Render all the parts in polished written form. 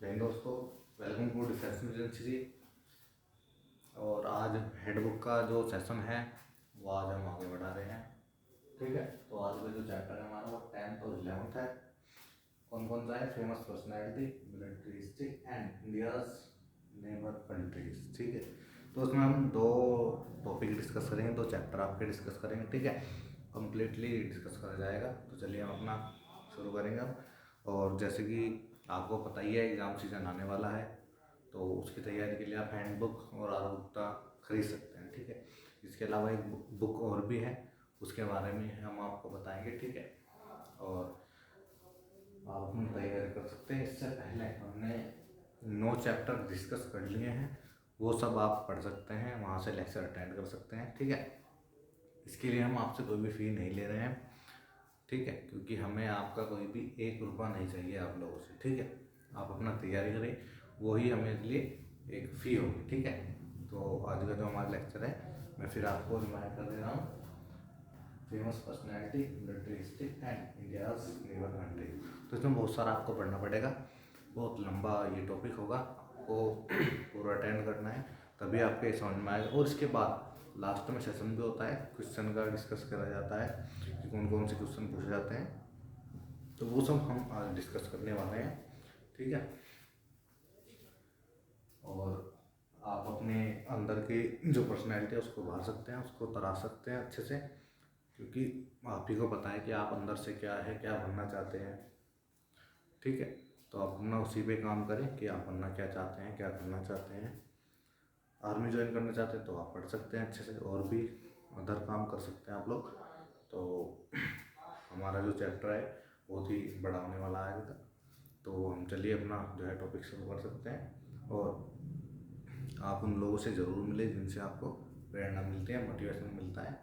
जय हिंद दोस्तों, welcome to defence agency जी। और आज हेडबुक का जो सेशन है वो आज हम आगे बढ़ा रहे हैं। ठीक है, तो आज का जो चैप्टर है हमारा वो 10th और 11th है। कौन कौन सा है? Famous personality, military history and India's neighbour countries. ठीक है, तो उसमें हम दो टॉपिक डिस्कस करेंगे, दो चैप्टर आपके डिस्कस करेंगे। ठीक है, कम्प्लीटली डिस्कस करा जाएगा। तो चलिए हम अपना शुरू करेंगे अब। और जैसे कि आपको पता ही है एग्ज़ाम सीजन आने वाला है, तो उसकी तैयारी के लिए आप हैंडबुक और आरुक्ता खरीद सकते हैं। ठीक है, इसके अलावा एक बुक और भी है, उसके बारे में हम आपको बताएंगे। ठीक है, और आप अपनी तैयारी कर सकते हैं। इससे पहले हमने 9 चैप्टर डिस्कस कर लिए हैं, वो सब आप पढ़ सकते हैं, वहाँ से लेक्चर अटेंड कर सकते हैं। ठीक है, इसके लिए हम आपसे कोई भी फ़ी नहीं ले रहे हैं। ठीक है, क्योंकि हमें आपका कोई भी 1 रुपया नहीं चाहिए आप लोगों से। ठीक है, आप अपना तैयारी करें, वही हमें लिए एक फ़ी होगी। ठीक है, तो आज का जो हमारा लेक्चर है मैं फिर आपको रिमाइंड कर दे रहा हूँ। Famous personality, military history and India's neighbour country. तो इसमें बहुत सारा आपको पढ़ना पड़ेगा, बहुत लंबा ये टॉपिक होगा, आपको पूरा अटेंड करना है, तभी आपके समझ में आएगा। और इसके बाद लास्ट में सेशन भी होता है, क्वेश्चन का डिस्कस करा जाता है कि कौन कौन से क्वेश्चन पूछे जाते हैं, तो वो सब हम आज डिस्कस करने वाले हैं। ठीक है, और आप अपने अंदर की जो पर्सनैलिटी है उसको उभार सकते हैं, उसको तराश सकते हैं अच्छे से, क्योंकि आप ही को पता है कि आप अंदर से क्या है, क्या बनना चाहते हैं। ठीक है, तो आप अपना उसी पे काम करें कि आप बनना क्या चाहते हैं, क्या करना चाहते हैं। आर्मी ज्वाइन करना चाहते हैं तो आप पढ़ सकते हैं अच्छे से, और भी अदर काम कर सकते हैं आप लोग। तो हमारा जो चैप्टर है बहुत ही बड़ा होने वाला है अभी तक, तो हम चलिए अपना जो है टॉपिक शुरू कर सकते हैं। और आप उन लोगों से ज़रूर मिले जिनसे आपको प्रेरणा मिलती है, मोटिवेशन मिलता है,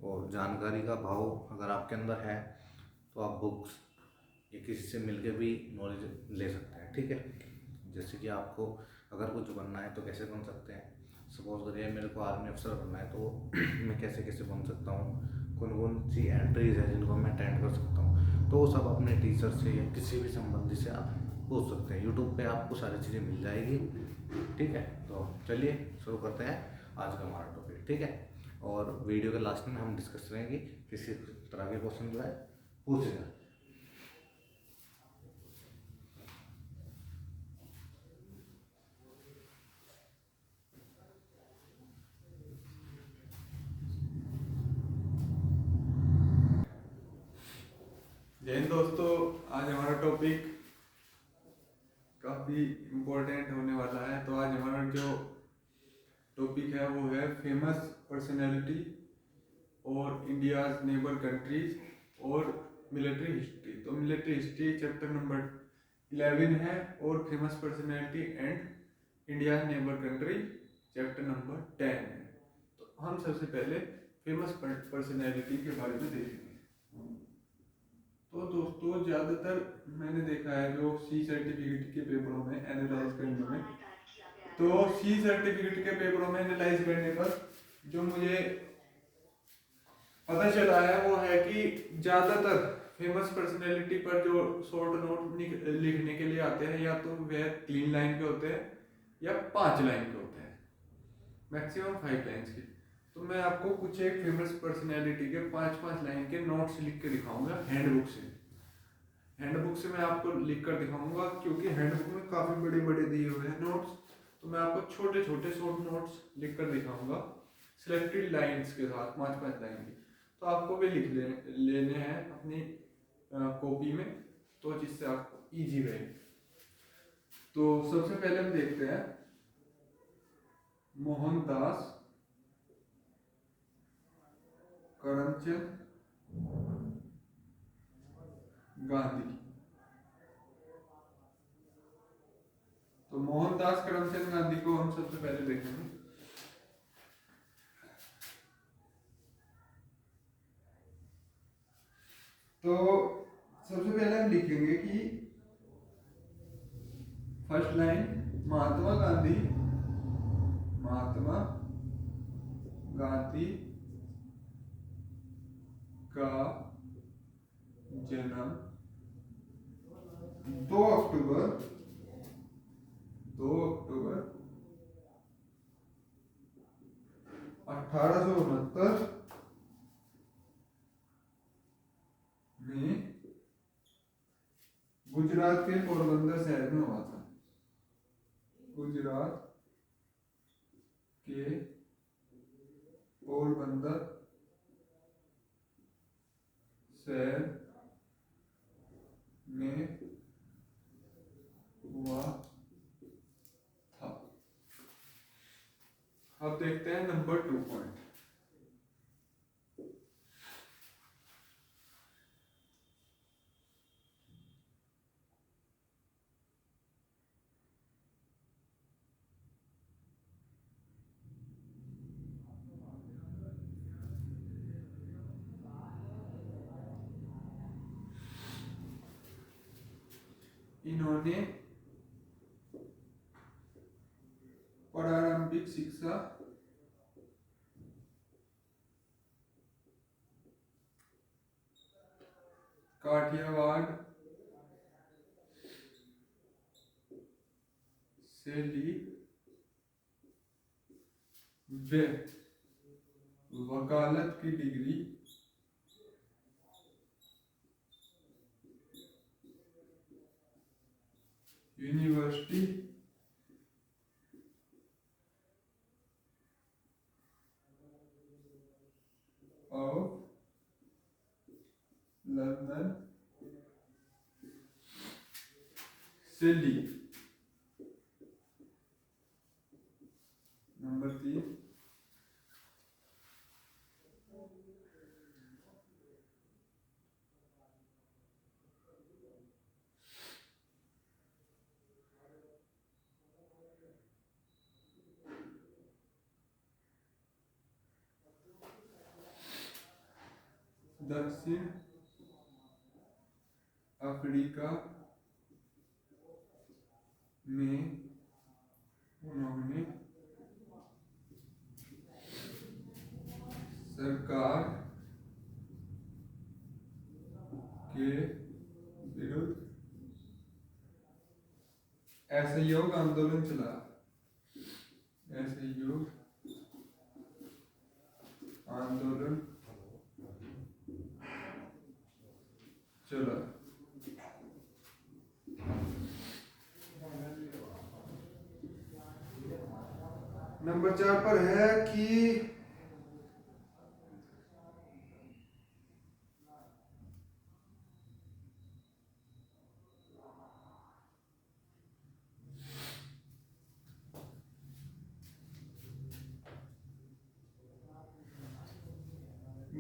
और जानकारी का भाव अगर आपके अंदर है तो आप बुक्स या किसी से मिलके भी नॉलेज ले सकते हैं। ठीक है, जैसे कि आपको अगर कुछ बनना है तो कैसे बन सकते हैं। सपोज करिए मेरे को आर्मी अफसर बनना है, तो मैं कैसे कैसे बन सकता हूँ, कौन कौन सी एंट्रीज है जिनको मैं अटेंड कर सकता हूँ, तो वो सब अपने टीचर से या किसी भी संबंधी से आप पूछ सकते हैं। यूट्यूब पे आपको सारी चीज़ें मिल जाएगी। ठीक है, तो चलिए शुरू करते हैं आज का हमारा टॉपिक। ठीक है, और वीडियो के लास्ट में हम डिस्कस करेंगे किसी तरह के क्वेश्चन जो है पूछे जाए। जय हिंद दोस्तों, आज हमारा टॉपिक काफ़ी इम्पोर्टेंट होने वाला है। तो आज हमारा जो टॉपिक है वो है फेमस पर्सनैलिटी और इंडियाज नेबर कंट्रीज और मिलिट्री हिस्ट्री। तो मिलिट्री हिस्ट्री चैप्टर नंबर 11 है और famous personality and India's neighbour country chapter number 10 है। तो हम सबसे पहले फेमस पर्सनैलिटी के बारे में देखेंगे। तो दोस्तों, ज़्यादातर मैंने देखा है जो सी सर्टिफिकेट के पेपरों में एनालाइज करने में, तो सी सर्टिफिकेट के पेपरों में एनालाइज करने पर जो मुझे पता चला है वो है कि ज़्यादातर फेमस पर्सनैलिटी पर जो शॉर्ट नोट लिखने के लिए आते हैं, या तो वह 3 लाइन के होते हैं या 5 लाइन के होते हैं, मैक्सिमम 5 लाइन्स के। तो मैं आपको कुछ एक फेमस पर्सनैलिटी के 5-5 लाइन के नोट्स लिख के दिखाऊंगा हैंडबुक से। हैंडबुक से मैं आपको लिख कर दिखाऊंगा, क्योंकि हैंडबुक में काफ़ी बड़े बड़े दिए हुए हैं नोट्स, तो मैं आपको छोटे छोटे शॉर्ट नोट्स लिख कर दिखाऊंगा सिलेक्टेड लाइंस के साथ, 5-5 लाइन की। तो आपको भी लेने हैं अपनी कॉपी में, तो जिससे आपको ईजी रहे। तो सबसे पहले हम देखते हैं मोहनदास करमचंद गांधी। तो मोहनदास करमचंद गांधी को हम सबसे पहले देखेंगे। तो सबसे पहले हम लिखेंगे कि फर्स्ट लाइन, महात्मा गांधी का जन्म 2 अक्टूबर गुजरात के पोरबंदर शहर में हुआ था। गुजरात के पोरबंदर शहर में हुआ था। अब देखते हैं नंबर 2 पॉइंट। इन्होंने प्रारंभिक शिक्षा काठियावाड़ से ली वे वकालत की डिग्री यूनिवर्सिटी ऑफ लंदन से ली। नंबर 3, दक्षिण अफ्रीका में उन्होंने सरकार के विरुद्ध असहयोग आंदोलन चलाया। असहयोग आंदोलन चला। नंबर 4 पर है कि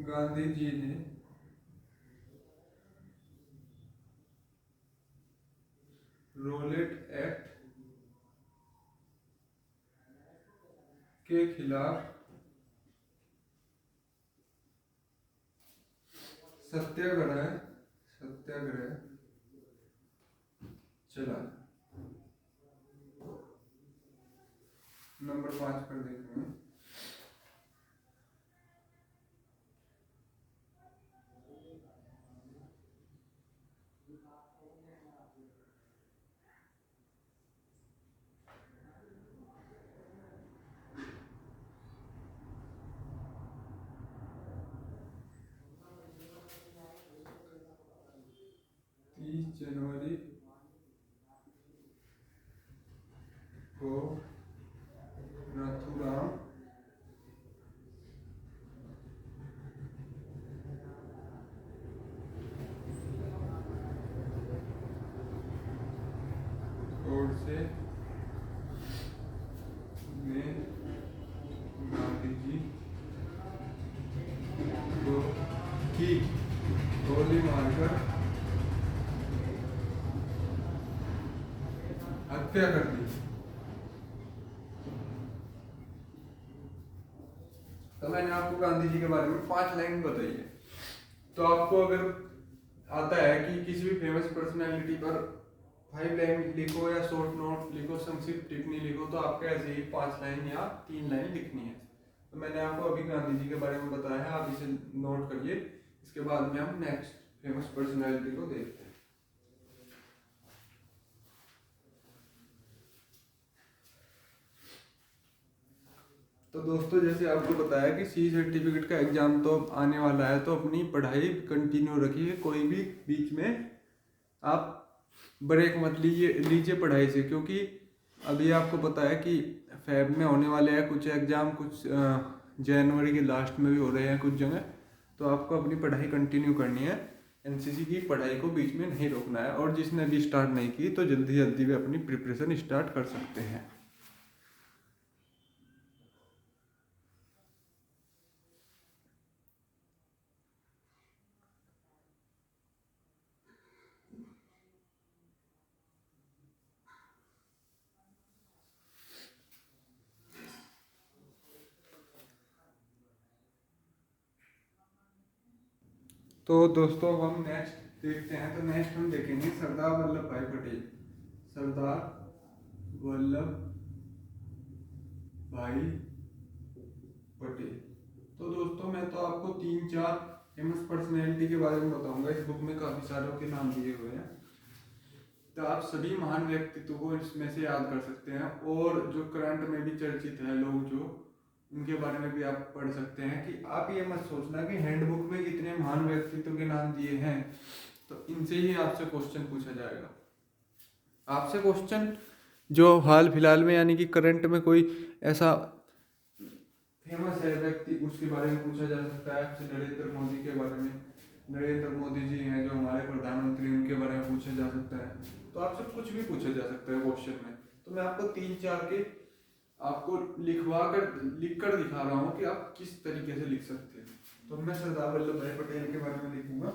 गांधी जी ने रोलेट एक्ट के खिलाफ सत्याग्रह चला। नंबर 5 पर देखेंगे। जनवरी को नाथूराम गोडसे ने गांधी जी को की गोली मारकर हत्या कर दी। तो मैंने आपको गांधी जी के बारे में 5 लाइन बताई है। तो आपको अगर आता है कि किसी भी फेमस पर्सनालिटी पर 5 लाइन लिखो या शॉर्ट नोट लिखो, संक्षिप्त टिप्पणी लिखो, तो आपको ऐसे ही 5 लाइन या 3 लाइन लिखनी है। तो मैंने आपको अभी गांधी जी के बारे में बताया है, आप इसे नोट करिए। इसके बाद में हम नेक्स्ट फेमस पर्सनालिटी को देखते हैं। तो दोस्तों, जैसे आपको बताया कि सी सर्टिफिकेट का एग्जाम तो आने वाला है, तो अपनी पढ़ाई कंटिन्यू रखिए। कोई भी बीच में आप ब्रेक मत लीजिए पढ़ाई से, क्योंकि अभी आपको पता है कि फेब में होने वाले हैं कुछ एग्ज़ाम, कुछ जनवरी के लास्ट में भी हो रहे हैं कुछ जगह। तो आपको अपनी पढ़ाई कंटिन्यू करनी है, एनसीसी की पढ़ाई को बीच में नहीं रोकना है। और जिसने अभी स्टार्ट नहीं की तो जल्दी जल्दी भी अपनी प्रिपरेशन स्टार्ट कर सकते हैं। तो दोस्तों अब हम नेक्स्ट देखते हैं। तो नेक्स्ट हम देखेंगे सरदार वल्लभ भाई पटेल। सरदार वल्लभ भाई पटेल। तो दोस्तों मैं तो आपको 3-4 फेमस पर्सनैलिटी के बारे में बताऊंगा। इस बुक में काफ़ी सारों के नाम दिए हुए हैं, तो आप सभी महान व्यक्तित्व को इसमें से याद कर सकते हैं। और जो करंट में भी चर्चित है लोग जो, उनके बारे में भी आप पढ़ सकते हैं। कि आप ये मत सोचना कि हैंडबुक में कितने महान व्यक्तित्व के नाम दिए हैं तो इनसे ही आपसे क्वेश्चन पूछा जाएगा। आपसे क्वेश्चन जो हाल फिलहाल में यानी कि करंट में कोई ऐसा फेमस है व्यक्ति, उसके बारे में पूछा जा सकता है आपसे। नरेंद्र मोदी के बारे में, नरेंद्र मोदी जी हैं जो हमारे प्रधानमंत्री, उनके बारे में पूछा जा सकता है। तो आपसे कुछ भी पूछा जा सकता है क्वेश्चन में। तो मैं आपको 3-4 के आपको लिख कर दिखा रहा हूँ कि आप किस तरीके से लिख सकते हैं। तो मैं सरदार वल्लभ भाई पटेल के बारे में लिखूंगा।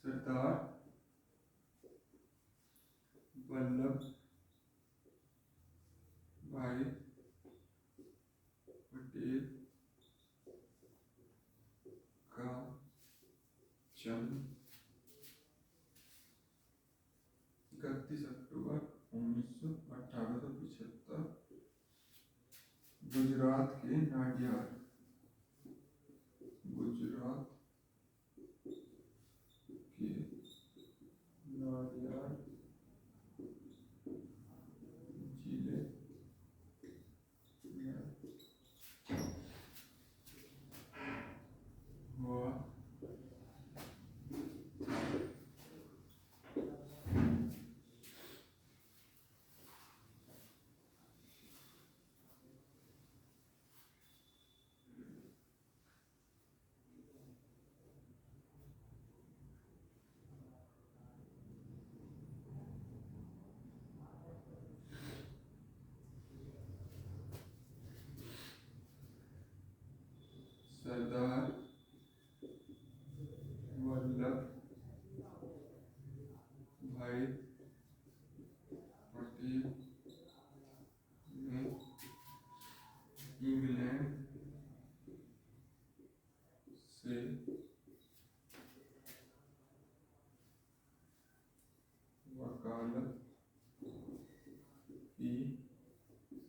सरदार वल्लभ भाई पटेल का जन्म 31 अक्टूबर 1875 गुजरात के नाडियाड, गुजरात के नाडियाड जिले में हुआ। सरदार वल्लभ भाई पटेल ने इंग्लैंड से वकालत की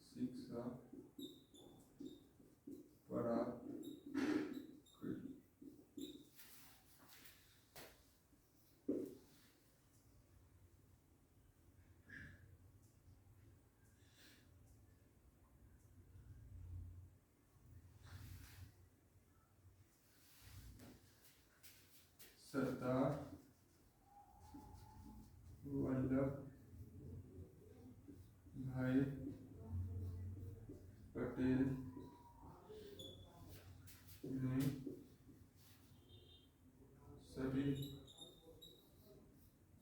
शिक्षा प्राप्त की। सरदार वल्लभ भाई पटेल ने सभी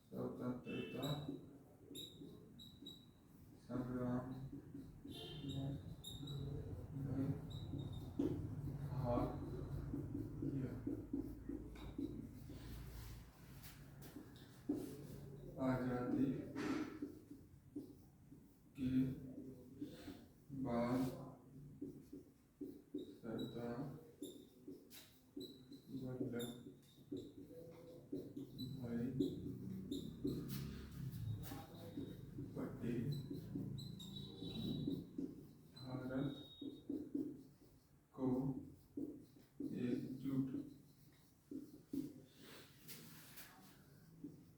स्वतंत्रता संग्राम में भाग लिया। आज़ादी के बाद सरदार वल्लभ भाई पटेल भारत को एकजुट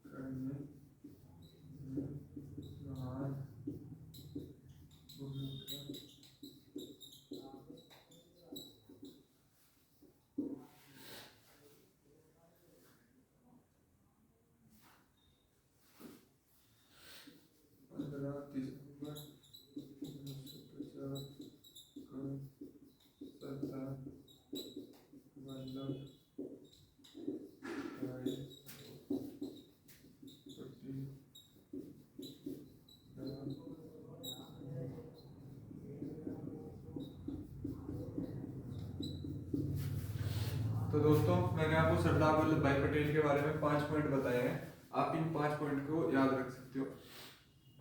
करने तो दोस्तों मैंने आपको सरदार वल्लभ भाई पटेल के बारे में 5 पॉइंट बताए हैं, आप इन 5 पॉइंट को याद रख सकते हो।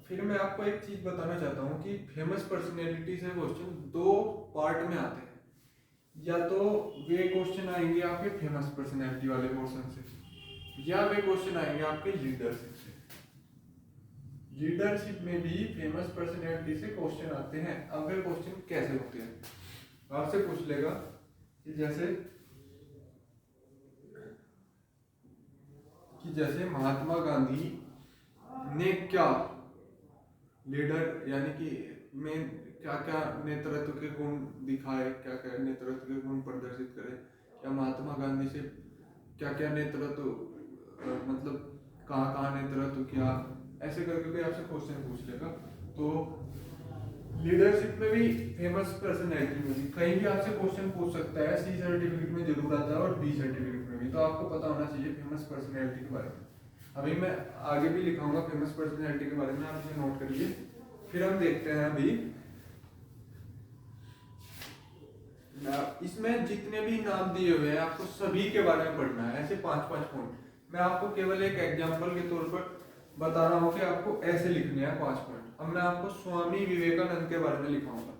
फिर मैं आपको एक चीज बताना चाहता हूँ कि फेमस पर्सनैलिटी से क्वेश्चन 2 पार्ट में आते हैं, या तो वे क्वेश्चन आएंगे आपके फेमस पर्सनैलिटी वाले पोर्शन से, या वे क्वेश्चन आएंगे आपके लीडरशिप से। लीडरशिप में भी फेमस पर्सनैलिटी से क्वेश्चन आते हैं। अब वे क्वेश्चन कैसे होते हैं, आपसे पूछ लेगा कि जैसे महात्मा गांधी ने क्या लीडर यानी कि में क्या क्या नेतृत्व के गुण दिखाए, क्या क्या नेतृत्व के गुण प्रदर्शित करे, क्या महात्मा गांधी से क्या क्या नेतृत्व मतलब कहाँ कहाँ नेतृत्व किया, ऐसे करके भी आपसे क्वेश्चन पूछ लेगा। तो लीडरशिप में भी फेमस पर्सनैलिटी में भी कहीं भी आपसे क्वेश्चन पूछ सकता है। सी सर्टिफिकेट में जरूर आता है और बी सर्टिफिकेट में भी, तो आपको पता होना चाहिए फेमस पर्सनैलिटी के बारे में। अभी मैं आगे भी लिखाऊंगा फेमस पर्सनैलिटी के बारे में, आप इसे नोट करिए। फिर हम देखते हैं अभी इसमें जितने भी नाम दिए हुए हैं आपको सभी के बारे में पढ़ना है, ऐसे 5-5 पॉइंट। मैं आपको केवल एक एग्जांपल के तौर पर बता रहा हूँ कि आपको ऐसे लिखने हैं 5 पॉइंट। अब मैं आपको स्वामी विवेकानंद के बारे में लिखाऊंगा।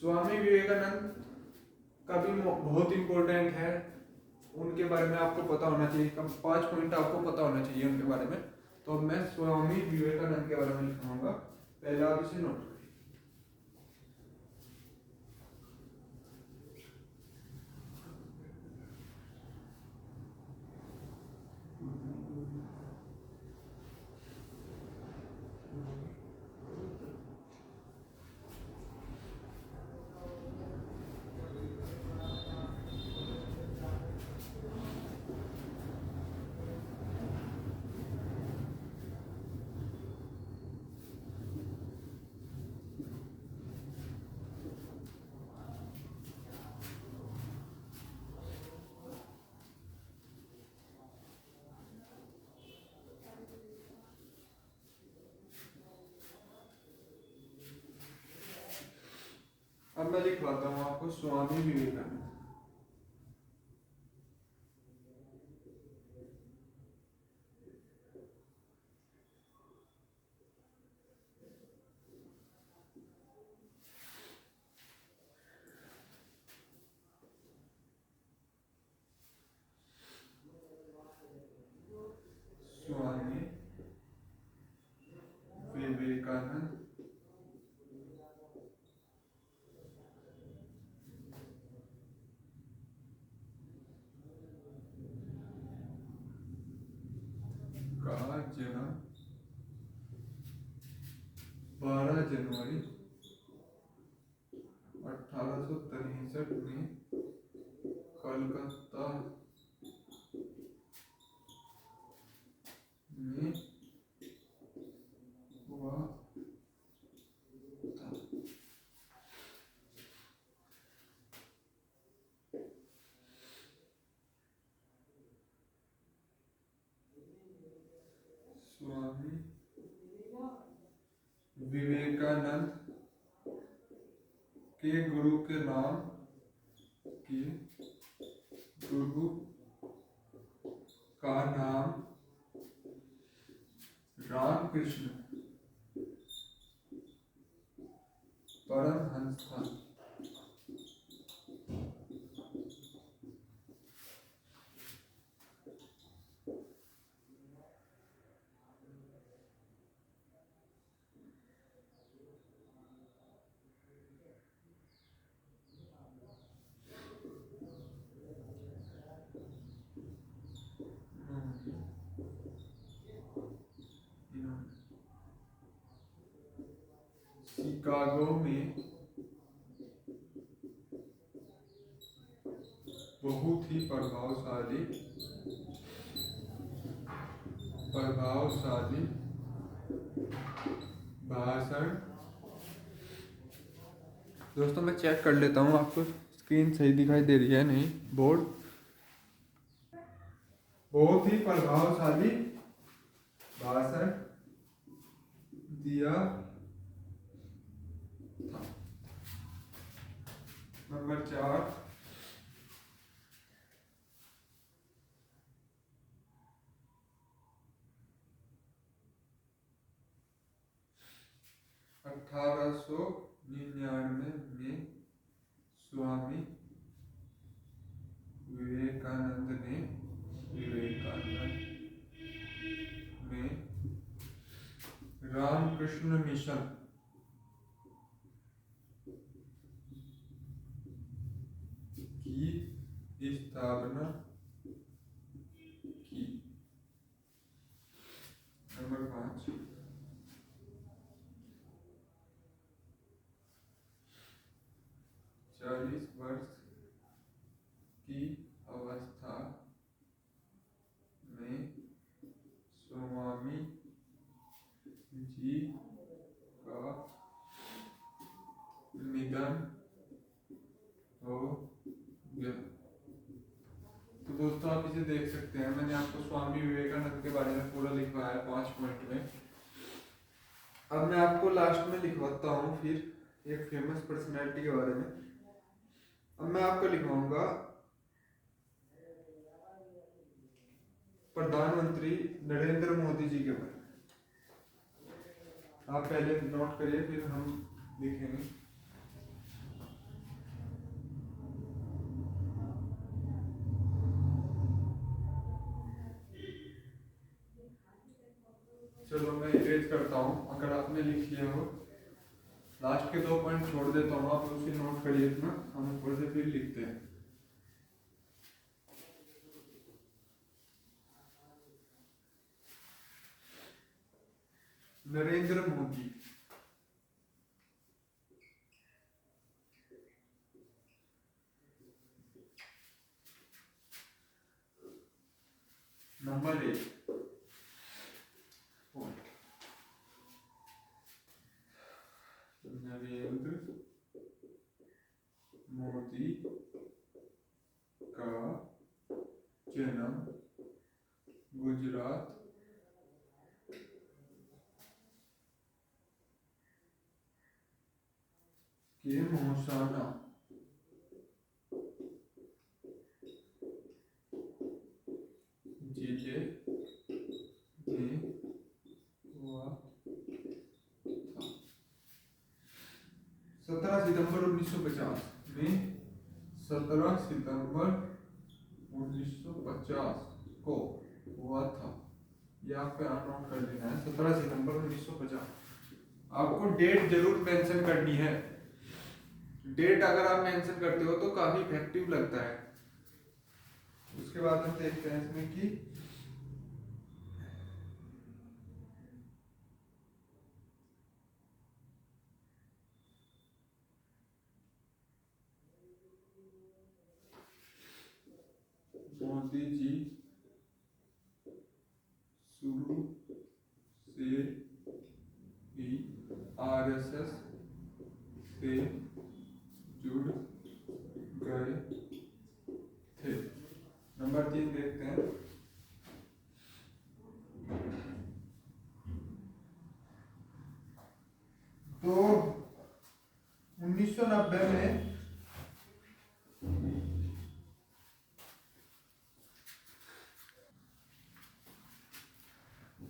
स्वामी विवेकानंद का भी बहुत इंपॉर्टेंट है, उनके बारे में आपको पता होना चाहिए, कम 5 पॉइंट आपको पता होना चाहिए उनके बारे में। तो मैं स्वामी विवेकानंद के बारे में लिखाऊंगा, पहले आप इसे नोट करिए। अब मैं लिखवाता हूँ आपको स्वामी विवेकानंद। स्वामी विवेकानंद का जन्म 12 जनवरी 1863 में कलकत्ता में हुआ था। स्वामी विवेकानंद के गुरु का नाम रामकृष्ण परमहंस था। शिकागो में बहुत ही प्रभावशाली भाषण। दोस्तों मैं चेक कर लेता हूँ आपको स्क्रीन सही दिखाई दे रही है नहीं, बोर्ड। बहुत ही प्रभावशाली भाषण दिया था। नंबर 4, 1899 में स्वामी विवेकानंद ने रामकृष्ण मिशन की स्थापना की। नंबर 5, 40 वर्ष की अवस्था में स्वामी जी का निधन हो गया। तो दोस्तों आप इसे देख सकते हैं, मैंने आपको स्वामी विवेकानंद के बारे में पूरा लिखवाया है 5 पॉइंट में। अब मैं आपको लास्ट में लिखवाता हूँ फिर एक फेमस पर्सनैलिटी के बारे में। अब मैं आपको लिखवाऊंगा प्रधानमंत्री नरेंद्र मोदी जी के बारे में। आप पहले नोट करिए फिर हम लिखेंगे। चलो मैं इरेज करता हूँ, अगर आपने लिख लिया हो। लास्ट के 2 पॉइंट छोड़ देता हूँ, आप उसे नोट करिए इतना, हम ऊपर से फिर लिखते हैं। नरेंद्र मोदी, नंबर 1 नरेंद्र मोदी का जन्म गुजरात के मोहसाना जिले में हुआ था। 17 सितंबर 1950 में 17 सितंबर 1950 को हुआ था। ये आपको यहाँ नोट कर लेना है, 17 सितंबर 1950। आपको डेट जरूर मेंशन करनी है। डेट अगर आप मेंशन करते हो तो काफी इफेक्टिव लगता है। उसके बाद हम देखते हैं इसमें कि मोदी जी शुरू से ही आरएसएस से जुड़ गए थे। नंबर 3 देखते हैं। तो 1990 में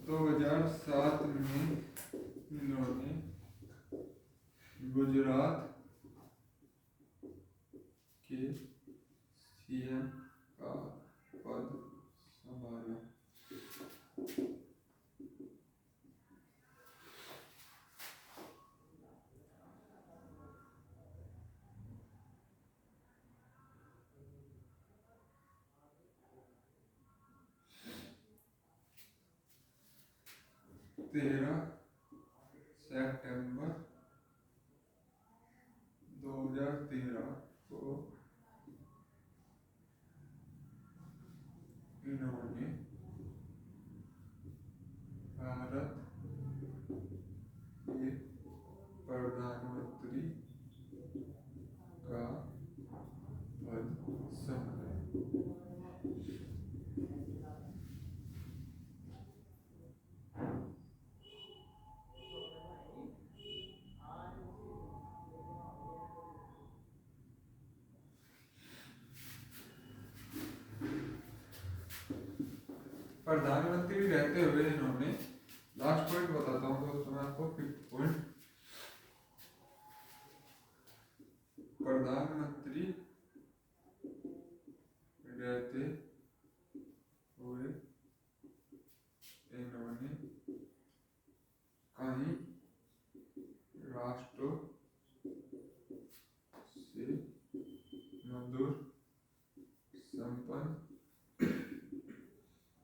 2007 में इन्होंने गुजरात के सीएम का पद संभाला। तेरह सितंबर 2013 को इन्होंने भारत के प्रधानमंत्री का पद संभाला। प्रधानमंत्री रहते हुए इन्होंने, लास्ट पॉइंट बताता हूँ दोस्तों मैं आपको, 5th पॉइंट, प्रधानमंत्री रहते हुए इन्होंने कई राष्ट्रों से मधुर संबंध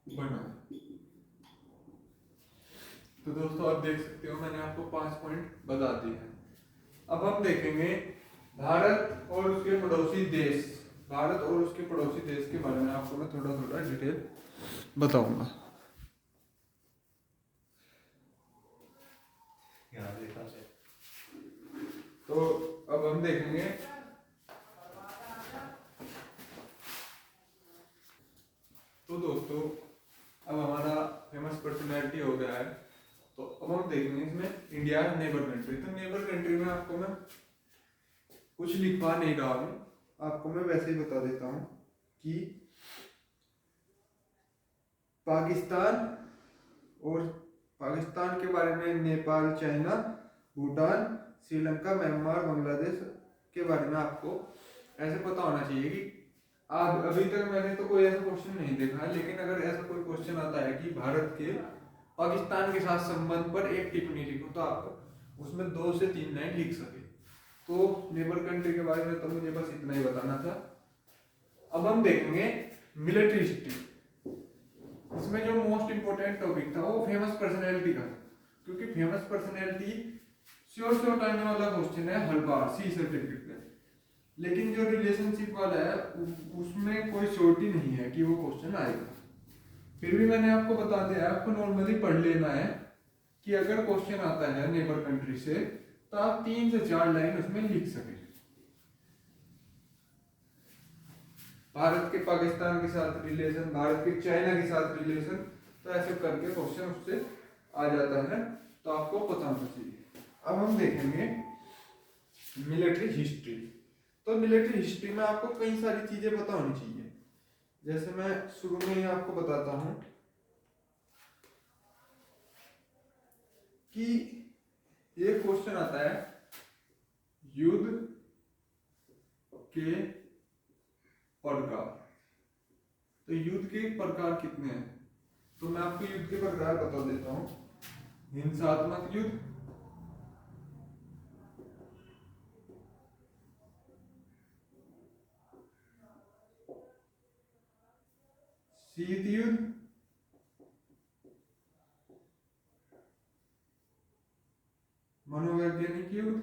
बनाए। तो दोस्तों आप देख सकते हो मैंने आपको 5 पॉइंट बता दिए हैं। अब हम देखेंगे भारत और उसके पड़ोसी देश, भारत और उसके पड़ोसी देश के बारे में आपको मैं थोड़ा थोड़ा डिटेल बताऊंगा। यहाँ देखा से तो अब हम देखेंगे तो दोस्तों अब हमारा फेमस पर्सनैलिटी हो गया है, तो अब हम देखेंगे इसमें इंडिया नेबर कंट्री। तो नेबर कंट्री में आपको मैं कुछ लिखवा नहीं रहा हूँ, आपको मैं वैसे ही बता देता हूँ कि पाकिस्तान और पाकिस्तान के बारे में नेपाल, चाइना, भूटान, श्रीलंका, म्यांमार, बांग्लादेश के बारे में आपको ऐसे पता होना चाहिए कि आज अभी तक मैंने तो कोई ऐसा क्वेश्चन नहीं देखा है, लेकिन अगर ऐसा कोई क्वेश्चन आता है कि भारत के पाकिस्तान के साथ संबंध पर एक टिप्पणी लिखो, तो आप उसमें 2 से 3 लाइन लिख सके। तो नेबर कंट्री के बारे में तो मुझे बस इतना ही बताना था। अब हम देखेंगे मिलिट्री हिस्ट्री। इसमें जो मोस्ट इंपोर्टेंट टॉपिक था वो फेमस पर्सनैलिटी का, क्योंकि फेमस पर्सनैलिटी श्योर आने वाला क्वेश्चन है हर बार सी सर्टिफिकेट में, लेकिन जो रिलेशनशिप वाला है उसमें कोई श्योरिटी नहीं है कि वो क्वेश्चन आएगा। फिर भी मैंने आपको बता दिया, आपको नॉर्मली पढ़ लेना है कि अगर क्वेश्चन आता है नेबर कंट्री से तो आप 3 से 4 लाइन उसमें लिख सके। भारत के पाकिस्तान के साथ रिलेशन, भारत के चाइना के साथ रिलेशन, तो ऐसे करके क्वेश्चन उससे आ जाता है, तो आपको पता होना चाहिए। अब हम देखेंगे मिलिट्री हिस्ट्री। तो मिलिट्री हिस्ट्री में आपको कई सारी चीजें पता होनी चाहिए। जैसे मैं शुरू में ही आपको बताता हूं कि ये क्वेश्चन आता है युद्ध के प्रकार। तो युद्ध के प्रकार कितने हैं, तो मैं आपको युद्ध के प्रकार बता देता हूं। हिंसात्मक युद्ध, शीत युद्ध, मनोवैज्ञानिक युद्ध,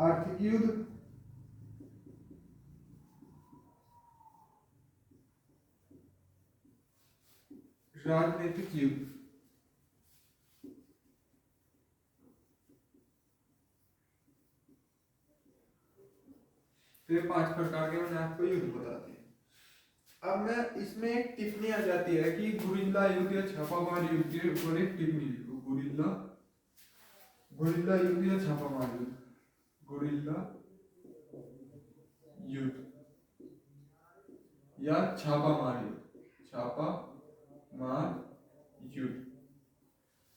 आर्थिक युद्ध, राजनीतिक युद्ध। तो ये 5 प्रकार के मैंने आपको युद्ध बता दिए। अब मैं इसमें एक टिप्पणी आ जाती है कि गुरिल्ला युद्ध या छापामार युद्ध के ऊपर एक टिप्पणी लिखो। गुरिल्ला युद्ध या छापामार युद्ध, गुरिल्ला युद्ध या छापामार युद्ध, छापामार युद्ध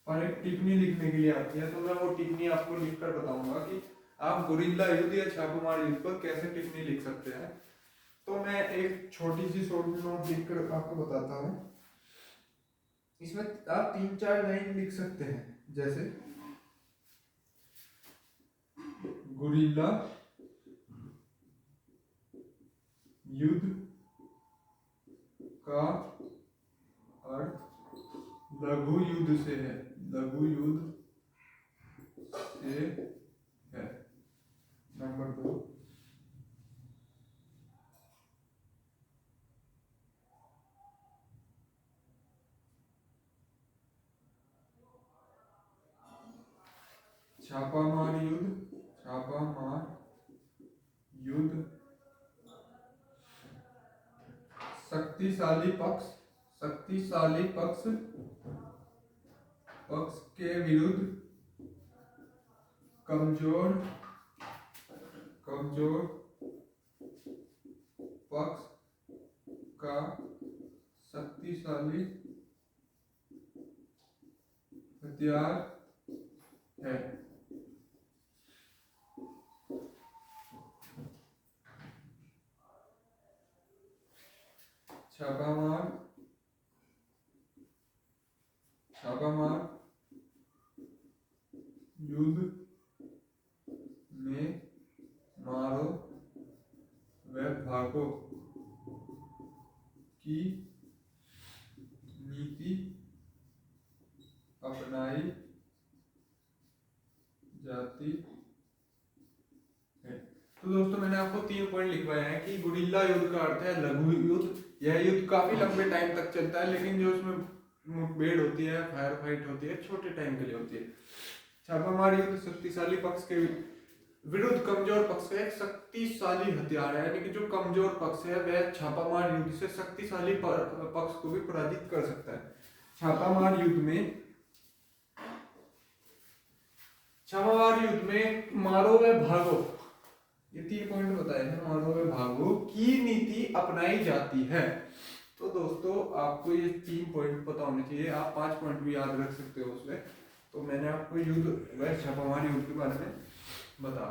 पर एक टिप्पणी लिखने के लिए आती है। तो मैं वो टिप्पणी आपको लिखकर बताऊंगा कि आप गुरिल्ला युद्ध या छापामार युद्ध पर कैसे टिप्पणी लिख सकते हैं। तो मैं एक छोटी सी शॉर्ट नोट लिखकर आपको बताता हूँ। इसमें आप 3-4 लाइन लिख सकते हैं, जैसे गुरिल्ला युद्ध का अर्थ लघु युद्ध से है, लघु युद्ध से है। नंबर 2, छापामार युद्ध, छापामार युद्ध शक्तिशाली पक्ष के विरुद्ध कमजोर पक्ष का शक्तिशाली हथियार है। छापामार युद्ध में मारो व भागो की नीति अपनाई जाती है। तो दोस्तों मैंने आपको 3 पॉइंट लिखवाए हैं कि गुरिल्ला युद्ध का अर्थ है लघु युद्ध। यह युद्ध काफी लंबे टाइम तक चलता है, लेकिन जो इसमें मुठभेड़ होती है, फायर फाइट होती है, छोटे टाइम के लिए होती है। छापामार युद्ध शक्तिशाली पक्ष के विरुद्ध कमजोर पक्ष का एक शक्तिशाली हथियार है, यानी कि जो कमजोर पक्ष है वह छापामार युद्ध से शक्तिशाली पक्ष को भी पराजित कर सकता है। छापामार युद्ध में मारो व भागो, ये 3 पॉइंट बताए हैं, मारो व भागो की नीति अपनाई जाती है। तो दोस्तों आपको ये 3 पॉइंट पता होने चाहिए, आप 5 पॉइंट भी याद रख सकते हो उसमें। तो मैंने आपको युद्ध व छापामार युद्ध के बारे में बता।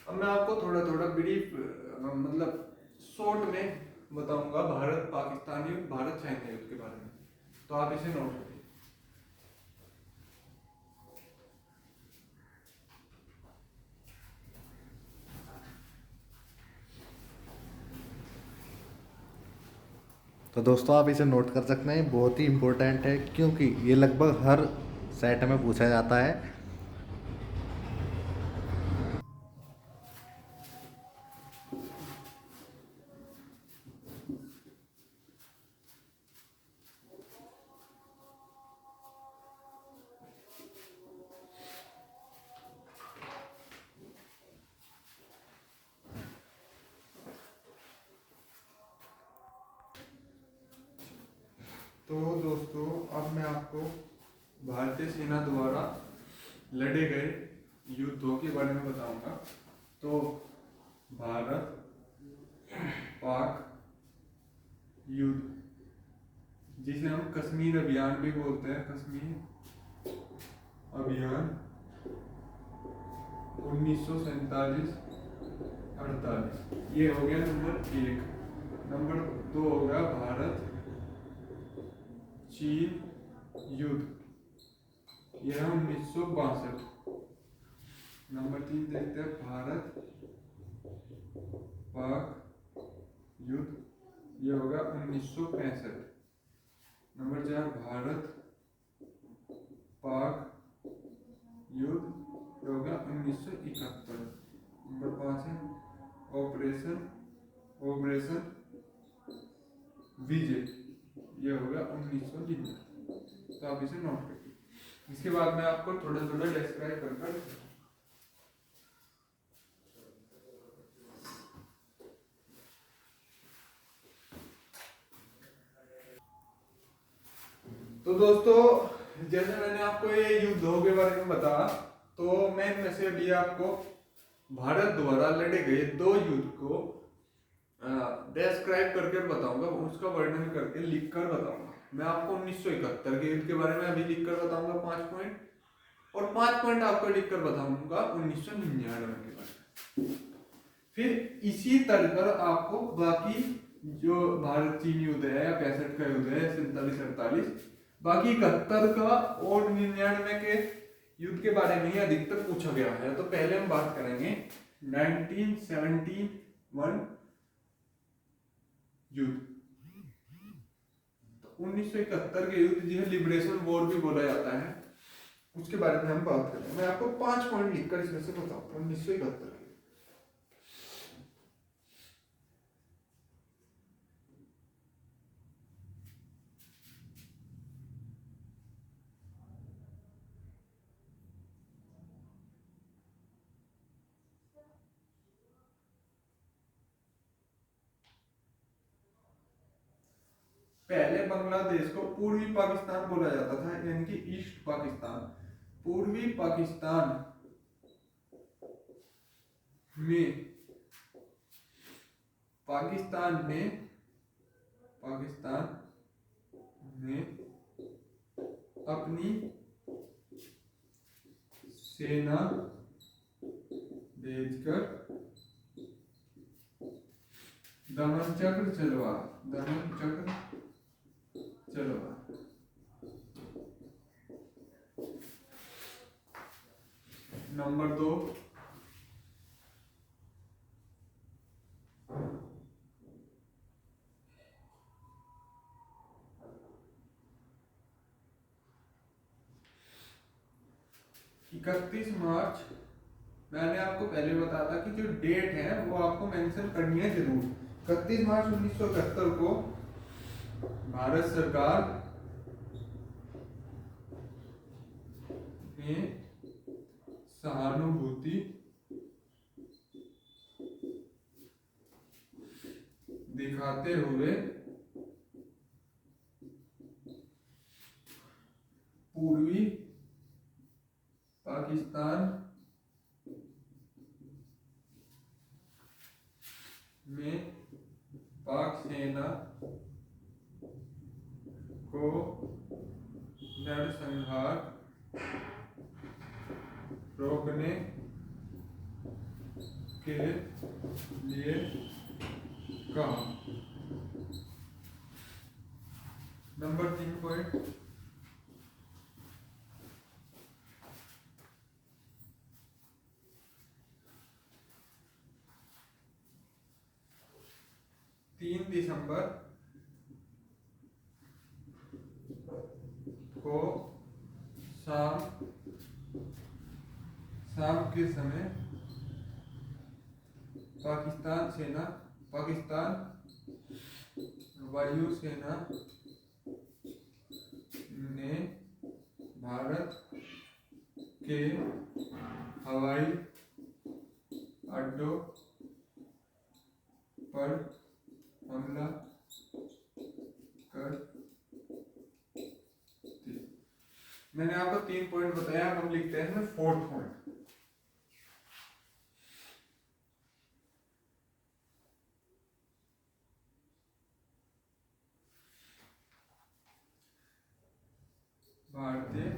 अब मैं आपको थोड़ा थोड़ा ब्रीफ मतलब शॉर्ट में बताऊंगा भारत पाकिस्तान युद्ध, भारत चाइना युद्ध के बारे में, तो आप इसे नोट करिए। तो दोस्तों आप इसे नोट कर सकते हैं, बहुत ही इम्पोर्टेंट है क्योंकि ये लगभग हर सेट में पूछा जाता है। तो दोस्तों अब मैं आपको भारतीय सेना द्वारा लड़े गए युद्धों के बारे में बताऊंगा। तो भारत पाक युद्ध, जिसे हम कश्मीर अभियान भी बोलते हैं, कश्मीर अभियान 1947-48, ये हो गया नंबर 1। नंबर 2 हो गया भारत चीन युद्ध, यह है 1962। नंबर 3 देखते हैं भारत पाक युद्ध, यह होगा 1965। नंबर 4 भारत पाक युद्ध, यह होगा 1971। नंबर 5 है ऑपरेशन विजय, ये होगा 1999। तो आप इसे नोट करिए। इसके बाद मैं आपको थोड़ा थोड़ा डिस्क्राइब कर तो दोस्तों जैसे मैंने आपको ये युद्धों के बारे में बताया, तो मैं इनमें से अभी आपको भारत द्वारा लड़े गए 2 युद्ध को डिस्क्राइब करके बताऊंगा, उसका वर्णन करके लिख कर बताऊंगा। मैं आपको 1971 के युद्ध के बारे में अभी लिख कर बताऊंगा 5 पॉइंट, और 5 पॉइंट आपको लिख कर बताऊंगा 1999 के बारे में। फिर इसी तरह पर आपको बाकी जो भारत चीन युद्ध है या 65 का युद्ध है, 47-48, बाकी 71 का और 99 के युद्ध के बारे में ही अधिकतर पूछा गया है। तो पहले हम बात करेंगे 1971 युद्ध। तो 1971 के युद्ध, जिसे लिबरेशन वॉर भी बोला जाता है, उसके बारे में हम बात करेंगे। मैं आपको 5 पॉइंट लिखकर इसमें से बताऊंगा 1971 के। पहले बांग्लादेश को पूर्वी पाकिस्तान बोला जाता था, यानी कि ईस्ट पाकिस्तान। पूर्वी पाकिस्तान में पाकिस्तान ने अपनी सेना भेजकर दमन चक्र चलवा। नंबर 2, मार्च। मैंने आपको पहले बताया था कि जो डेट है वो आपको मेंशन करनी है जरूर। 31 मार्च 1971 को भारत सरकार ने सहानुभूति दिखाते हुए पूर्वी पाकिस्तान में पाक सेना को नरसंहार रोकने के लिए कहा। नंबर 3 पॉइंट, दिसंबर को शाम के समय पाकिस्तान वायुसेना ने भारत के हवाई अड्डों पर हमला कर दिया। मैंने आपको 3 पॉइंट बताया, हम लिखते हैं 4th पॉइंट। भारतीय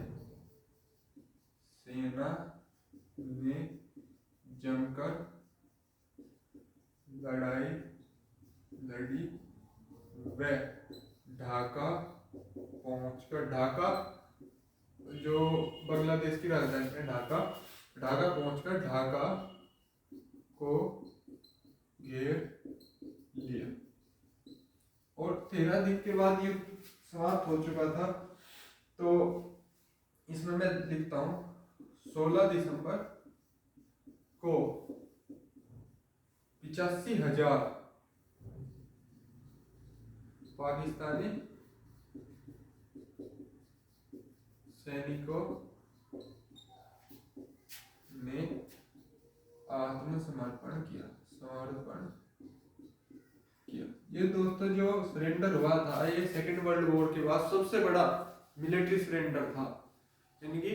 सेना ने जमकर लड़ी व ढाका पहुंचकर, ढाका जो बांग्लादेश की राजधानी है, ढाका पहुंचकर ढाका को घेर लिया। और 13 दिन के बाद युद्ध समाप्त हो चुका था। तो इसमें मैं लिखता हूं 16 दिसंबर को 85,000 पाकिस्तानी सैनिकों ने आत्मसमर्पण किया। ये दोस्तों जो सरेंडर हुआ था, ये सेकेंड वर्ल्ड वॉर के बाद सबसे बड़ा मिलिट्री सरेंडर था, यानी कि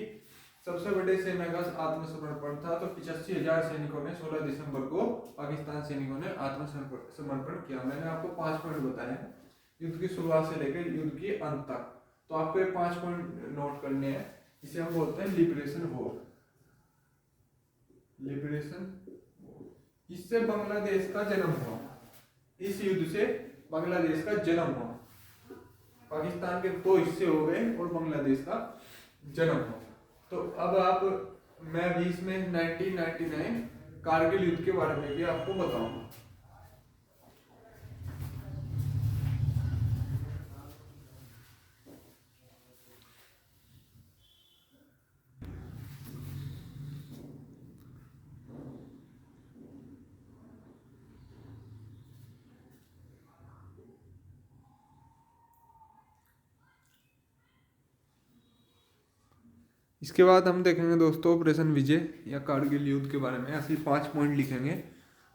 सबसे बड़े सेना का आत्मसमर्पण था। तो 85,000 सैनिकों ने 16 दिसंबर को पाकिस्तान सैनिकों ने आत्मसमर्पण किया। मैंने आपको 5 पॉइंट बताए हैं युद्ध की शुरुआत से लेकर युद्ध के अंत तक। तो आपको ये 5 पॉइंट नोट करने हैं। इसे हम बोलते हैं लिबरेशन वॉर। इससे बांग्लादेश का जन्म हुआ। इस युद्ध से बांग्लादेश का जन्म हुआ। पाकिस्तान के 2 हिस्से हो गए और बांग्लादेश का जन्म हुआ। तो अब मैं 20 में 1999 कारगिल युद्ध के बारे में भी आपको बताऊंगा। इसके बाद हम देखेंगे दोस्तों ऑपरेशन विजय या कारगिल युद्ध के बारे में। ऐसे 5 पॉइंट लिखेंगे।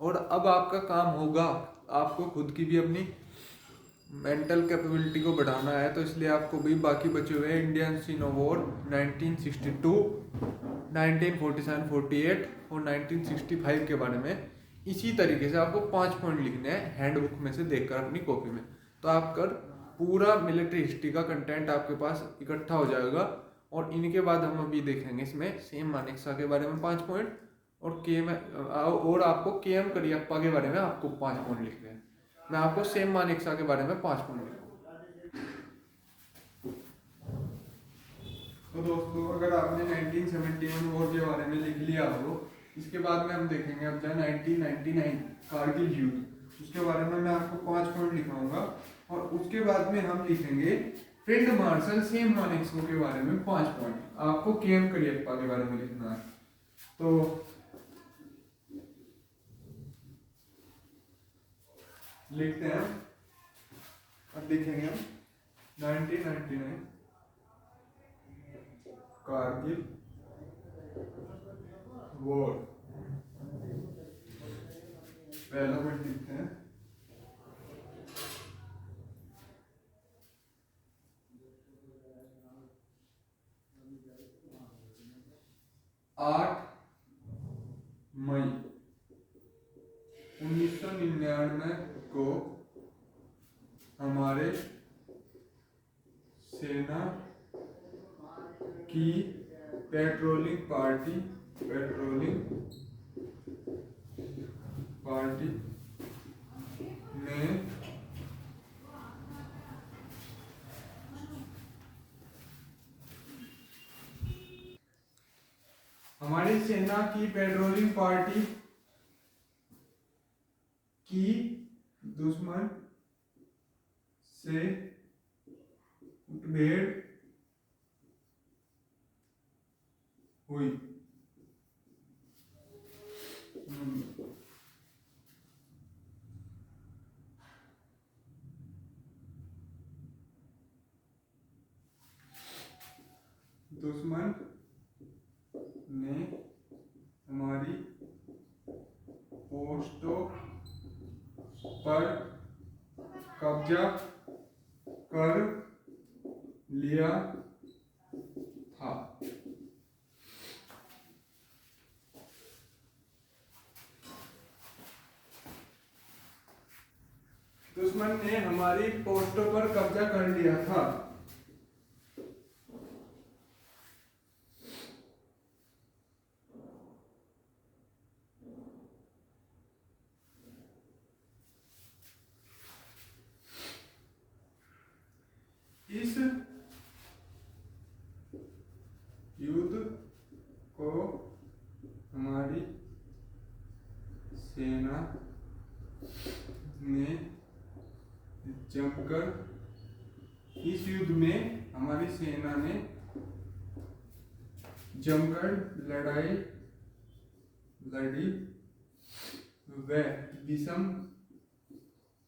और अब आपका काम होगा, आपको खुद की भी अपनी मेंटल कैपेबिलिटी को बढ़ाना है। तो इसलिए आपको भी बाकी बचे हुए इंडियन सिनो वॉर 1962, 1947, 48 और 1965 के बारे में इसी तरीके से आपको 5 पॉइंट लिखने हैं हैंडबुक में से देखकर अपनी कॉपी में। तो आप कर पूरा मिलिट्री हिस्ट्री का कंटेंट आपके पास इकट्ठा हो जाएगा। और इनके बाद हम अभी देखेंगे इसमें सेम मानेकशॉ के बारे में 5 पॉइंट और और आपको KM करियप्पा के बारे में आपको 5 पॉइंट लिखने हैं। मैं आपको सेम मानेकशॉ के बारे में 5 पॉइंट लिखूंगा। तो दोस्तों अगर आपने 1971 वॉर के बारे में लिख लिया हो, इसके बाद में हम देखेंगे अब 1999 कारगिल युद्ध, उसके बारे में मैं आपको 5 पॉइंट लिखाऊंगा। और उसके बाद में हम लिखेंगे फील्ड मार्शल सेम मानेकशॉ के बारे में 5 पॉइंट। आपको KM करियप्पा के बारे में लिखना है। तो लिखते हैं, अब लिखेंगे हम 1999 कारगिल वॉर। पहला पॉइंट लिखते हैं 8 मई 1999 को हमारे सेना की पेट्रोलिंग पार्टी ने हमारी सेना की पेट्रोलिंग पार्टी की दुश्मन से मुठभेड़ हुई। दुश्मन ने हमारी पोस्टों पर कब्जा कर लिया था। दुश्मन ने हमारी पोस्टों पर कब्जा कर लिया था। इस युद्ध को हमारी सेना ने जमकर इस युद्ध में हमारी सेना ने जमकर लड़ी व विषम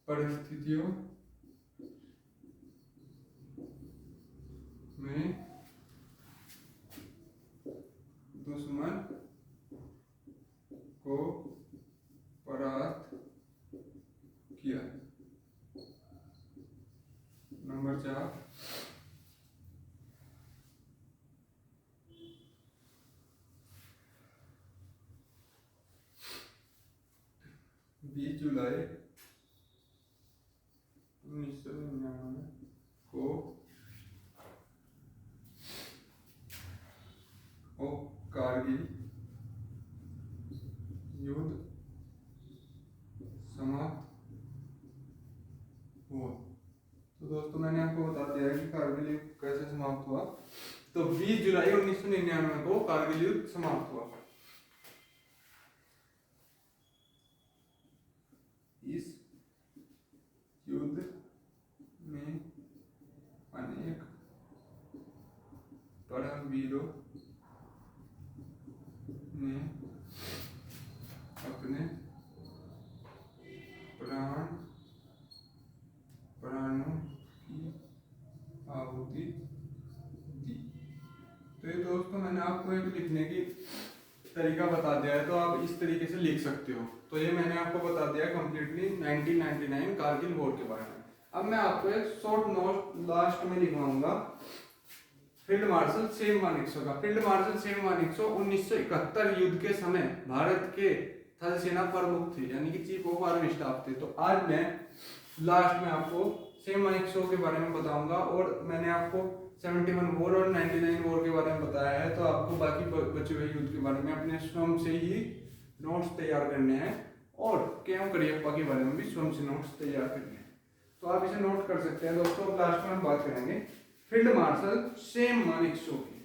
परिस्थितियों में दुश्मन को परास्त किया। नंबर 4, 20 जुलाई 1999 को कारगिल युद्ध समाप्त हुआ। तो दोस्तों मैंने आपको बता दिया कि कारगिल युद्ध कैसे समाप्त हुआ। तो 20 जुलाई 1999 को कारगिल युद्ध समाप्त हुआ। इस युद्ध में अनेक परमवीरों ने अपने प्राणों की आहुति दी। तो ये दोस्तों मैंने आपको एक लिखने की तरीका बता दिया है, तो आप इस तरीके से लिख सकते हो। तो ये मैंने आपको बता दिया कंप्लीटली 1999 कारगिल वॉर के बारे में। अब मैं आपको एक शॉर्ट नोट लास्ट में लिखवाऊंगा फील्ड मार्शल सेम मानेकशॉ का। फील्ड मार्शल सेम मानेकशॉ 1971 युद्ध के समय भारत के थल सेना प्रमुख थे, यानी कि चीफ ऑफ आर्मी स्टाफ थे। तो आज मैं लास्ट में आपको सेम मानेक्सा के बारे में बताऊंगा, और मैंने आपको 71 वोर और 99 वोर के बारे में बताया है। तो आपको बाकी बचे हुए युद्ध के बारे में अपने स्वयं से ही नोट्स तैयार करने हैं, और केएम करियप्पा के बारे में भी स्वयं से नोट्स तैयार करने हैं। तो आप इसे नोट कर सकते हैं दोस्तों। अब लास्ट में हम बात करेंगे फील्ड मार्शल सैम मानेकशॉ की।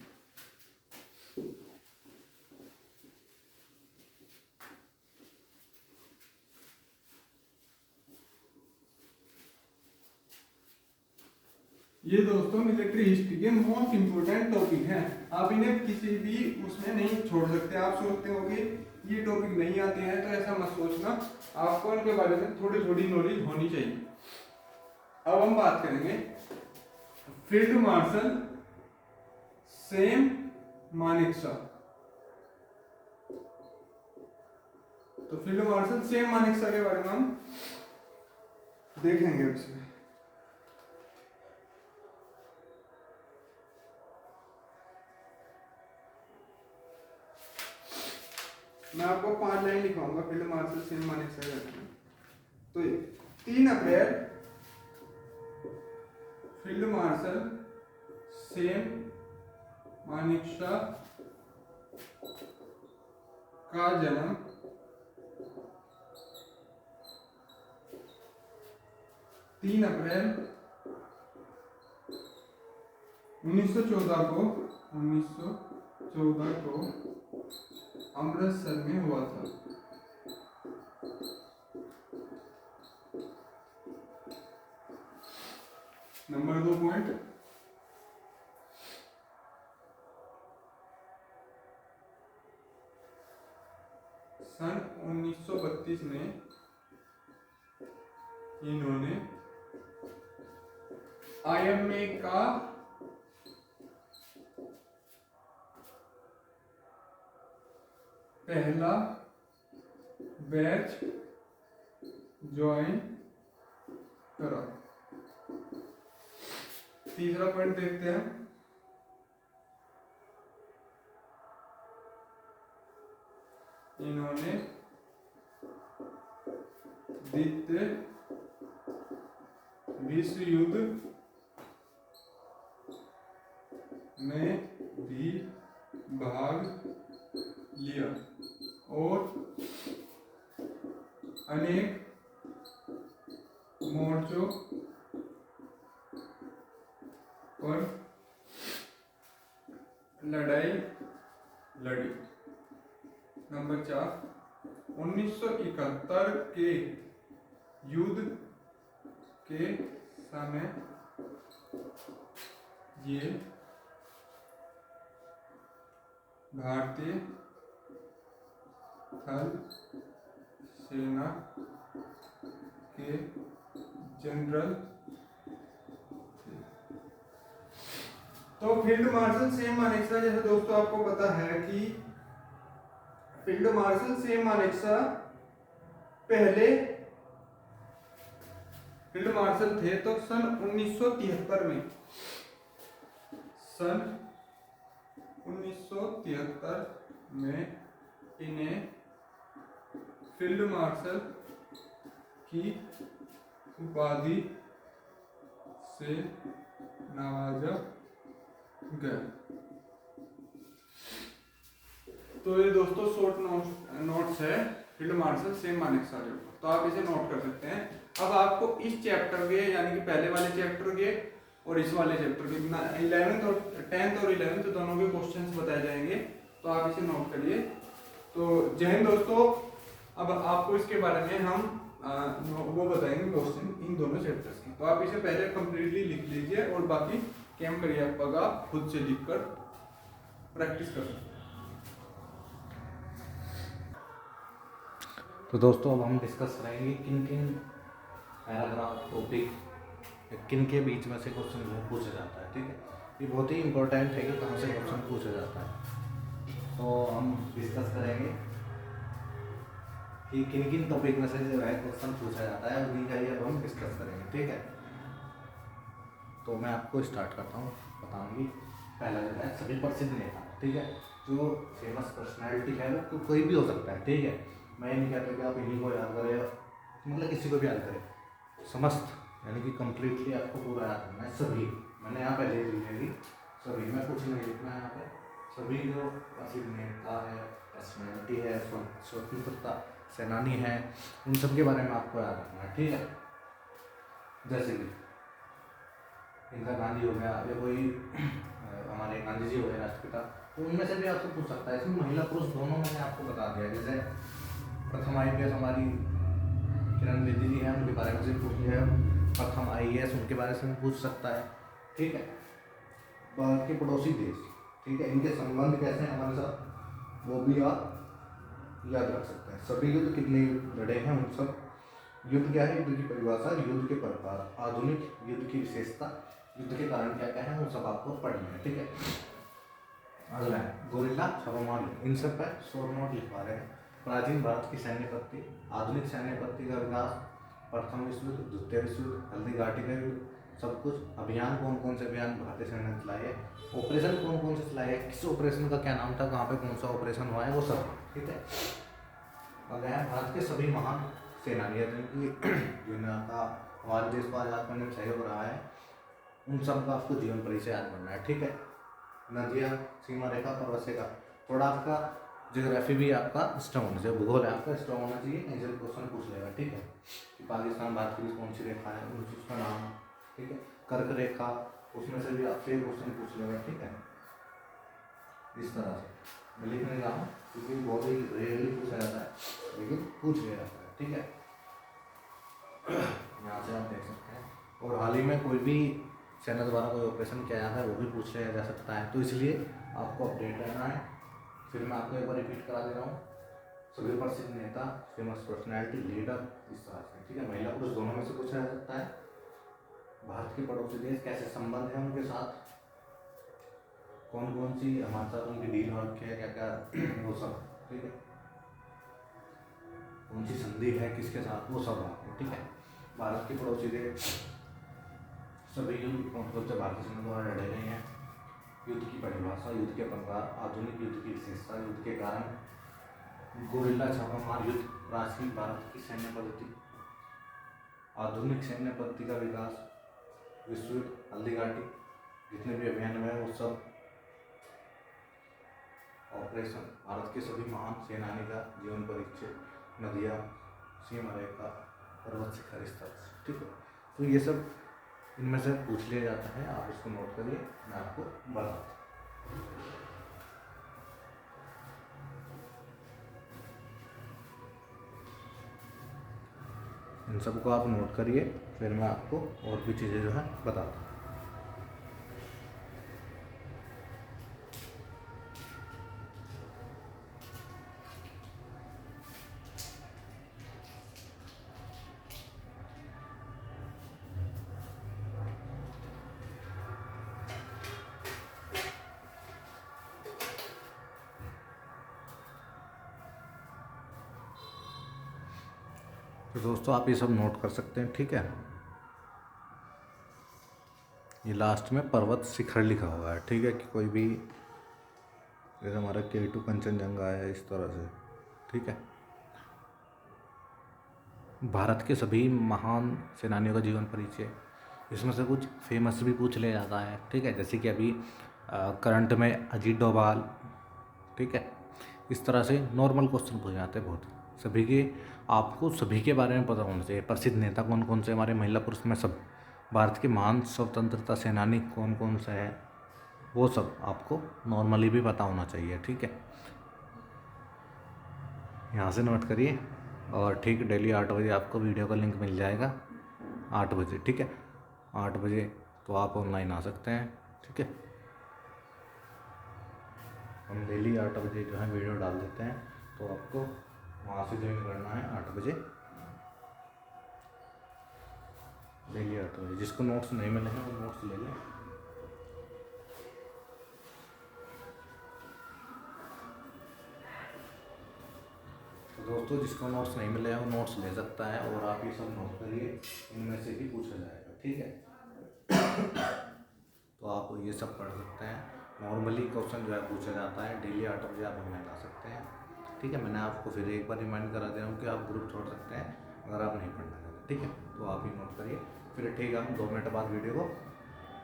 ये दोस्तों मिलिट्री हिस्ट्री के मोस्ट इंपोर्टेंट टॉपिक हैं। आप इन्हें किसी भी उसमें नहीं छोड़ सकते। आप सोचते हो कि ये टॉपिक नहीं आते हैं, तो ऐसा मत सोचना, आपको उनके बारे में थोड़ी थोड़ी नॉलेज होनी चाहिए। अब हम बात करेंगे फील्ड मार्शल सैम मानेकशॉ। तो फील्ड मार्शल सैम मानेकशॉ के बारे में हम देखेंगे उसमें। मैं आपको 5 लाइन लिखाऊंगा फील्ड मार्शल सैम मानेकशॉ के बारे में। तो 3 अप्रैल फील्ड मार्शल सैम मानेकशॉ का जन्म 3 अप्रैल 1914 को अमृतसर में हुआ था। नंबर 2 पॉइंट, सन 1932 में इन्होंने IMA का पहला बैच ज्वाइन करा। तीसरा पॉइंट देखते हैं, इन्होंने द्वितीय विश्व युद्ध में भी भाग लिया और अनेक मोर्चों पर लड़ाई लड़ी। नंबर 4, 1971 के युद्ध के समय ये भारतीय थल सेना के जनरल थे। तो फील्ड मार्शल सैम मानेकशॉ, जैसे दोस्तों आपको पता है कि फील्ड मार्शल सैम मानेकशॉ पहले फील्ड मार्शल थे। तो सन 1973 में, सन 1973 में इन्हें फील्ड मार्शल की उपाधि से नवाजा गया। तो ये दोस्तों शॉर्ट नोट्स है फील्ड मार्शल सैम मानेकशॉ के ऊपर, तो आप इसे नोट कर सकते हैं। अब आपको इस चैप्टर के, यानी कि पहले वाले चैप्टर के और इस वाले चैप्टर के 11th और 10th और 11th दोनों के क्वेश्चंस बताए जाएंगे, तो आप इसे नोट करिए। तो जय हिंद दोस्तों। अब आपको इसके बारे में हम वो बताएंगे क्वेश्चन इन दोनों चैप्टर्स की, तो आप इसे पहले कंप्लीटली लिख लीजिए और बाकी कैम करियप्पा का खुद से लिखकर प्रैक्टिस कर सकते हैं। तो दोस्तों अब हम डिस्कस करेंगे किन किन पैराग्राफ टॉपिक किन के बीच में से क्वेश्चन पूछा जाता है। ठीक है, ये बहुत ही इम्पोर्टेंट है कि कहाँ से क्वेश्चन पूछा जाता है। तो हम डिस्कस करेंगे कि किन किन टॉपिक में से जो है क्वेश्चन पूछा जाता है, उन्हीं का ही अब हम डिस्कस करेंगे। ठीक है, तो मैं आपको स्टार्ट करता हूँ बताऊँगी। पहला जो है सभी प्रसिद्ध नेता। ठीक है, जो फेमस पर्सनैलिटी है वो कोई भी हो सकता है। ठीक है, मैं ये नहीं कहता कि आप इन्हीं को याद करें, मतलब किसी को भी याद करें। समस्त यानी कि कम्प्लीटली आपको पूरा याद करना है सभी। मैंने यहाँ पहले लिखेगी सभी, मैं कुछ नहीं लिखना है यहाँ पे। सभी जो प्रसिद्ध नेता है, पर्सनैलिटी है, स्वतंत्रता सेनानी है, उन सब के बारे में आपको याद रखना है, ठीक है। जैसे कि इंदिरा गांधी हो गया या कोई हमारे गांधी जी हो गए राष्ट्रपिता, तो उनमें से भी आपसे पूछ सकता है। इसमें महिला पुरुष दोनों मैंने आपको बता दिया। जैसे प्रथम IPS हमारी किरण बेदी जी हैं, उनके बारे में से पूछ लिया। प्रथम IAS उनके बारे में पूछ सकता है, ठीक है। भारत के पड़ोसी देश, ठीक है, इनके संबंध कैसे हैं हमारे साथ, वो भी आप याद रख सकते हैं। सभी युद्ध कितने लड़े हैं, उन सब। युद्ध क्या है, युद्ध की परिभाषा, युद्ध के प्रकार, आधुनिक युद्ध की विशेषता, युद्ध के कारण क्या क्या है, वो सब आपको पढ़ना है, ठीक है। अगला है गोरिल्ला छापामार युद्ध, इन सब पर शॉर्ट नोट लिखवा रहे हैं। प्राचीन भारत की सैन्य पद्धति, आधुनिक सैन्य पद्धति का विकास, प्रथम विश्व युद्ध, द्वितीय विश्व युद्ध, हल्दी घाटी का युद्ध, सब कुछ। अभियान कौन कौन से अभियान भारतीय सेना ने चलाए है, ऑपरेशन कौन कौन से चलाए है, किस ऑपरेशन का क्या नाम था, कहाँ पे कौन सा ऑपरेशन हुआ है, वो सब, ठीक है। अगला है भारत के सभी महान सेनानी जिनका हमारे देश को आजाद करने में सहयोग रहा है, उन सब का आपको जीवन परिचय याद करना है, ठीक है। नदियाँ, सीमा रेखा, पर्वत रेखा, थोड़ा आपका ज्योग्राफी भी आपका स्ट्रॉन्ग होना चाहिए, भूगोल है आपका स्ट्रॉन्ग होना चाहिए, ऐसे क्वेश्चन पूछ लेगा, ठीक है। कि पाकिस्तान भारत की कौन सी रेखा है, उसका नाम, ठीक है। कर्क रेखा, उसमें से भी आपसे क्वेश्चन पूछ लेगा, ठीक है। इस तरह से मैं लिखने जा रहा हूँ क्योंकि बहुत ही रेयरली पूछा जाता है, लेकिन पूछ लिया जाता है, ठीक है। यहाँ से आप देख सकते हैं। और हाल ही में कोई भी सेना द्वारा कोई ऑपरेशन किया जाता है, वो भी पूछ लिया जा सकता है, तो इसलिए आपको अपडेट रहना है। फिर मैं आपको एक बार रिपीट करा दे रहा हूँ। सभी प्रसिद्ध नेता, फेमस पर्सनैलिटी, लीडर, इस तरह से, ठीक है। महिला पुरुष दोनों में से पूछा जा सकता है। भारत के पड़ोसी देश, कैसे संबंध है उनके साथ, कौन कौन सी हमारे साथ उनकी डील हो रखी है, क्या क्या, वो सब, ठीक है। कौन सी संधि है किसके साथ, वो सब आपको, ठीक है। भारत के पड़ोसी देश, सभी युद्ध कौन कौन से भारतीय सेना द्वारा लड़े गए हैं, युद्ध की परिभाषा, युद्ध के प्रकार, आधुनिक युद्ध की विशेषता, युद्ध के कारण, गोरिल्ला छापामार युद्ध, प्राचीन भारत की सैन्य पद्धति, आधुनिक सैन्य पद्धति का विकास, विश्व युद्ध, हल्दी घाटी, जितने भी अभियान हुए वो सब, ऑपरेशन, भारत के सभी महान सेनानी का जीवन परिचय, नदियाँ, सीमा रेखा, पर्वत शिखर स्थल, ठीक है। तो ये सब इनमें से पूछ लिया जाता है, आप इसको नोट करिए, मैं आपको बताता हूँ। इन सबको आप नोट करिए, फिर मैं आपको और भी चीज़ें जो है बताता हूँ। तो दोस्तों आप ये सब नोट कर सकते हैं, ठीक है। ये लास्ट में पर्वत शिखर लिखा हुआ है, ठीक है, कि कोई भी जैसे हमारा K2 कंचनजंगा है, इस तरह से, ठीक है। भारत के सभी महान सेनानियों का जीवन परिचय, इसमें से कुछ फेमस भी पूछ लिया जाता है, ठीक है। जैसे कि अभी करंट में अजीत डोभाल, ठीक है। इस तरह से नॉर्मल क्वेश्चन पूछ जाते हैं बहुत सभी के, आपको सभी के बारे में पता होना चाहिए। प्रसिद्ध नेता कौन कौन से हमारे, महिला पुरुष में सब, भारत के महान स्वतंत्रता सेनानी कौन कौन से है, वो सब आपको नॉर्मली भी पता होना चाहिए, ठीक है। यहाँ से नोट करिए। और ठीक डेली 8 बजे आपको वीडियो का लिंक मिल जाएगा, 8 बजे, ठीक है। 8 बजे तो आप ऑनलाइन आ सकते हैं, ठीक है। हम डेली 8 बजे जो है वीडियो डाल देते हैं, तो आपको वहाँ से ज्वाइन करना है 8 बजे, डेली 8 बजे। जिसको नोट्स नहीं मिले हैं वो नोट्स ले लें। तो दोस्तों जिसको नोट्स नहीं मिले हैं वो नोट्स ले सकता है, और आप ये सब नोट करिए, इनमें से ही पूछा जाएगा, ठीक है। तो आप ये सब पढ़ सकते हैं। नॉर्मली क्वेश्चन जो है पूछा जाता है, डेली 8 बजे आप ऑनलाइन आ सकते हैं, ठीक है। मैंने आपको फिर एक बार रिमाइंड करा दे रहा हूँ कि आप ग्रुप छोड़ सकते हैं अगर आप नहीं पढ़ना चाहते, ठीक है। तो आप ही नोट करिए। फिर ठीक है, हम 2 मिनट बाद वीडियो को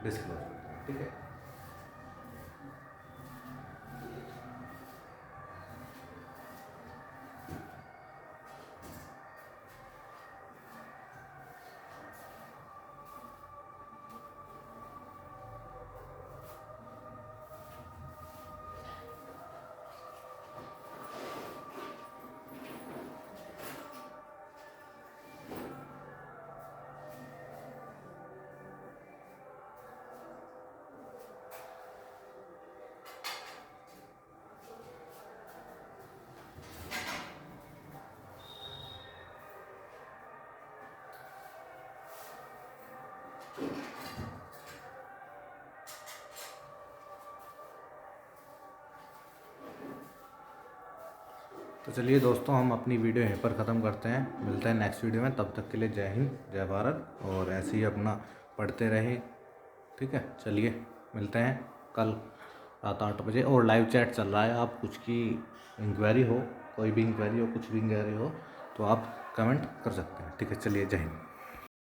डिस्क्लोज करते हैं, ठीक है। तो चलिए दोस्तों, हम अपनी वीडियो यहीं पर ख़त्म करते हैं। मिलते हैं नेक्स्ट वीडियो में, तब तक के लिए जय हिंद जय भारत, और ऐसे ही अपना पढ़ते रहें, ठीक है। चलिए मिलते हैं कल रात 8 बजे, और लाइव चैट चल रहा है। आप कुछ की इंक्वायरी हो, कोई भी इंक्वायरी हो, कुछ भी इंक्वायरी हो, तो आप कमेंट कर सकते हैं, ठीक है। चलिए जय हिंद।